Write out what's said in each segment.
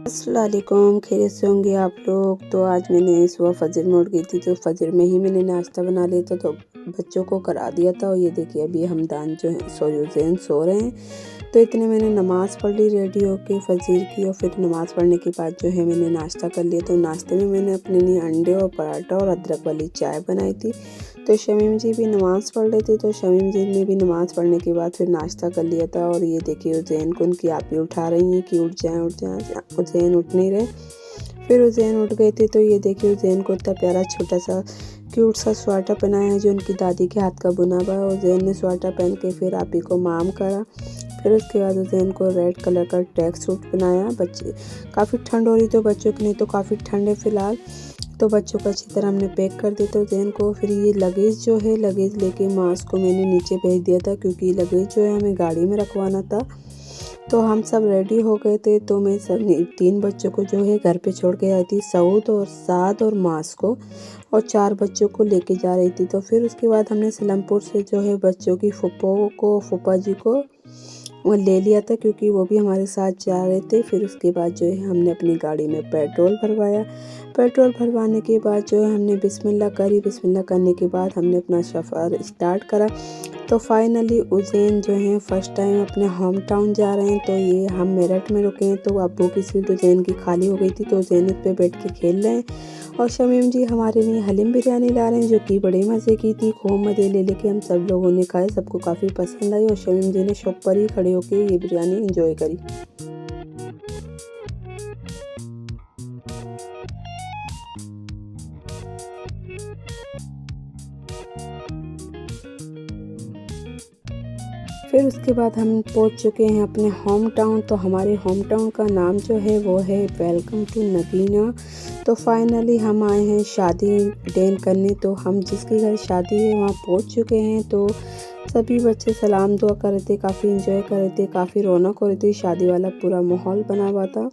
अस्सलाम वालेकुम, खैरियत से होंगे आप लोग। तो आज मैंने सुबह फजर में उठ गई थी, तो फजर में ही मैंने नाश्ता बना लिया था, तो बच्चों को करा दिया था। और ये देखिए अभी हमदान जो है उज़ैन सो रहे हैं। तो इतने मैंने नमाज़ पढ़ ली रेडी होके फजर की, और फिर नमाज़ पढ़ने के बाद जो है मैंने नाश्ता कर लिया। तो नाश्ते में मैंने अपने लिए अंडे और पराठा और अदरक वाली चाय बनाई थी। तो शमीम जी भी नमाज़ पढ़ रहे थे, तो शमीम जी ने भी नमाज़ पढ़ने के बाद फिर नाश्ता कर लिया था। और ये देखिए उज़ैन को उनकी आपी उठा रही हैं कि उठ जाएं उठ जाएं। उज़ैन उठ नहीं रहे। फिर उज़ैन उठ गए थे, तो ये देखिए उज़ैन को इतना प्यारा छोटा सा क्यूट सा स्वेटर पहनाया है जो उनकी दादी के हाथ का बुना हुआ है। उज़ैन ने स्वेटर पहन के फिर आपी को माम करा। फिर उसके बाद उज़ैन को रेड कलर का ट्रैक सूट पहनाया। बच्चे काफ़ी ठंड हो रही, तो बच्चों के लिए तो काफ़ी ठंड है फ़िलहाल। तो बच्चों को अच्छी तरह हमने पैक कर दिया था उज़ैन को। फिर ये लगेज जो है, लगेज लेके मास को मैंने नीचे भेज दिया था, क्योंकि लगेज जो है हमें गाड़ी में रखवाना था। तो हम सब रेडी हो गए थे। तो मैं सब 3 बच्चों को जो है घर पे छोड़ के आई थी, सऊद और साद और मास को, और 4 बच्चों को लेके जा रही थी। तो फिर उसके बाद हमने सलमपुर से जो है बच्चों की फूफा जी को वो ले लिया था, क्योंकि वो भी हमारे साथ जा रहे थे। फिर उसके बाद जो है हमने अपनी गाड़ी में पेट्रोल भरवाया। पेट्रोल भरवाने के बाद जो है हमने बिस्मिल्लाह करी। बिस्मिल्लाह करने के बाद हमने अपना सफ़र स्टार्ट करा। तो फाइनली उज़ैन जो है फ़र्स्ट टाइम अपने होम टाउन जा रहे हैं। तो ये हम मेरठ में रुके हैं, तो अब्बू की सीट उज़ैन की खाली हो गई थी, तो उज़ैन उस पे बैठ के खेल रहे हैं। और शमीम जी हमारे लिए हलीम बिरयानी ला रहे हैं, जो कि बड़े मज़े की थी। खूब मज़े ले लेके हम सब लोगों ने खाए, सबको काफ़ी पसंद आई। और शमीम जी ने शॉप पर ही खड़े होकर ये बिरयानी एंजॉय करी। फिर उसके बाद हम पहुंच चुके हैं अपने होम टाउन। तो हमारे होम टाउन का नाम जो है वो है वेलकम टू नगीना। तो फाइनली हम आए हैं शादी अटेंड करने। तो हम जिसके घर शादी है वहाँ पहुँच चुके हैं। तो सभी बच्चे सलाम दुआ कर रहे थे, काफ़ी इंजॉय कर रहे थे, काफ़ी रौनक हो रही थी, शादी वाला पूरा माहौल बना हुआ था।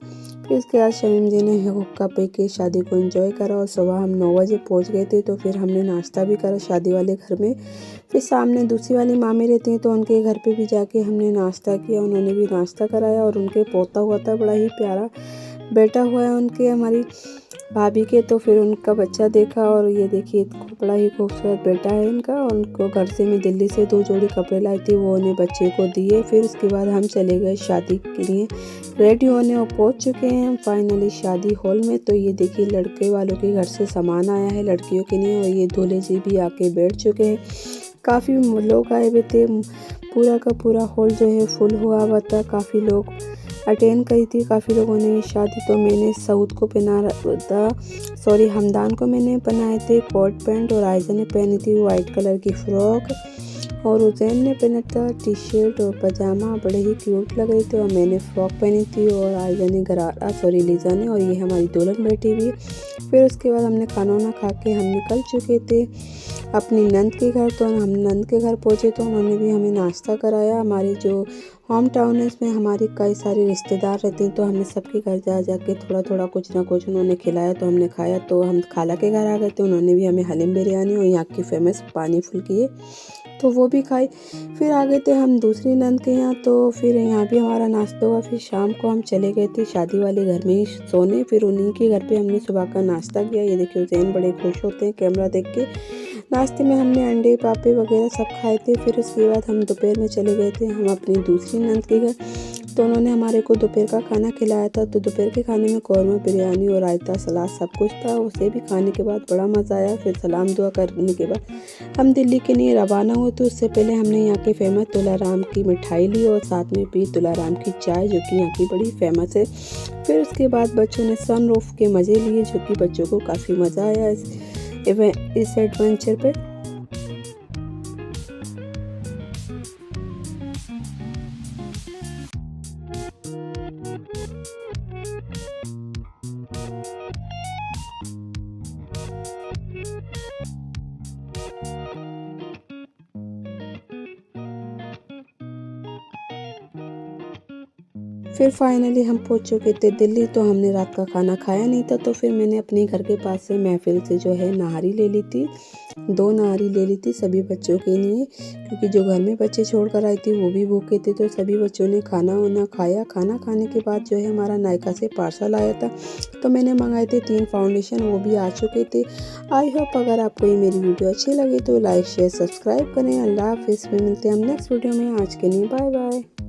फिर इसके बाद शमीम जी ने हुक्का पी के शादी को एंजॉय करा। और सुबह हम 9 बजे पहुँच गए थे। तो फिर हमने नाश्ता भी करा शादी वाले घर में। फिर सामने दूसरी वाली मामी रहती हैं, तो उनके घर पे भी जाके हमने नाश्ता किया, उन्होंने भी नाश्ता कराया। और उनके पोता हुआ था, बड़ा ही प्यारा बेटा हुआ है उनके, हमारी भाभी के। तो फिर उनका बच्चा देखा, और ये देखिए बड़ा ही खूबसूरत बेटा है इनका। और उनको घर से मैं दिल्ली से 2 जोड़ी कपड़े लाई थी, वो उन्हें बच्चे को दिए। फिर उसके बाद हम चले गए शादी के लिए रेडी होने, और पहुंच चुके हैं हम फाइनली शादी हॉल में। तो ये देखिए लड़के वालों के घर से सामान आया है लड़कियों के लिए, और ये दूल्हे जी भी आके बैठ चुके हैं। काफ़ी लोग आए हुए थे, पूरा का पूरा हॉल जो है फुल हुआ हुआ था। काफ़ी लोग अटेंड करी थी, काफ़ी लोगों ने शादी। तो मैंने सऊद को पहना था, सॉरी हमदान को मैंने पहनाए थे कोट पैंट, और आयजा ने पहनी थी वाइट कलर की फ़्रॉक, और उज़ैन ने पहना था टी शर्ट और पजामा, बड़े ही क्यूट लग रहे थे। और मैंने फ़्रॉक पहनी थी, और आयजा ने लीजा ने, और ये हमारी दुल्हन बैठी हुई। फिर उसके बाद हमने खाना वाना खा के हम निकल चुके थे अपनी नंद के घर। तो हम नंद के घर पहुँचे, तो उन्होंने भी हमें नाश्ता कराया। हमारे जो होम टाउन है इसमें हमारे कई सारे रिश्तेदार रहते हैं, तो हमने सबके घर जा के थोड़ा थोड़ा कुछ ना कुछ उन्होंने खिलाया, तो हमने खाया। तो हम खाला के घर आ गए थे, उन्होंने भी हमें हलीम बिरयानी और यहाँ की फेमस पानी फुल्की है तो वो भी खाई। फिर आ गए थे हम दूसरी नंद के यहाँ, तो फिर यहाँ भी हमारा नाश्ता हुआ। फिर शाम को हम चले गए थे शादी वाले घर में ही सोने। फिर उन्हीं के घर पे हमने सुबह का नाश्ता किया। ये देखिए उज़ैन बड़े खुश होते हैं कैमरा देख के। नाश्ते में हमने अंडे पापे वगैरह सब खाए थे। फिर उसके बाद हम दोपहर में चले गए थे हम अपनी दूसरी नंद के घर, तो उन्होंने हमारे को दोपहर का खाना खिलाया था। तो दोपहर के खाने में कौरमा बिरयानी और रायता सलाद सब कुछ था। उसे भी खाने के बाद बड़ा मज़ा आया। फिर सलाम दुआ करने के बाद हम दिल्ली के लिए रवाना हुए। तो उससे पहले हमने यहाँ के फेमस तुलाराम की मिठाई ली, और साथ में पी तुलाराम की चाय, जो कि यहाँ की बड़ी फेमस है। फिर उसके बाद बच्चों ने सनरूफ के मज़े लिए, जो कि बच्चों को काफ़ी मज़ा आया इस एडवेंचर पे। फिर फाइनली हम पहुंच चुके थे दिल्ली। तो हमने रात का खाना खाया नहीं था, तो फिर मैंने अपने घर के पास से महफिल से जो है नाहरी ले ली थी। 2 नाहरी ले ली थी सभी बच्चों के लिए, क्योंकि जो घर में बच्चे छोड़ कर आई थी वो भी भूखे थे। तो सभी बच्चों ने खाना वाना खाया। खाना खाने के बाद जो है हमारा नायका से पार्सल आया था, तो मैंने मंगाए थे 3 फाउंडेशन, वो भी आ चुके थे। आई होप अगर आपको ये मेरी वीडियो अच्छी लगी तो लाइक शेयर सब्सक्राइब करें। अल्लाह हाफिज़। फिर मिलते हैं हम नेक्स्ट वीडियो में। आज के लिए बाय बाय।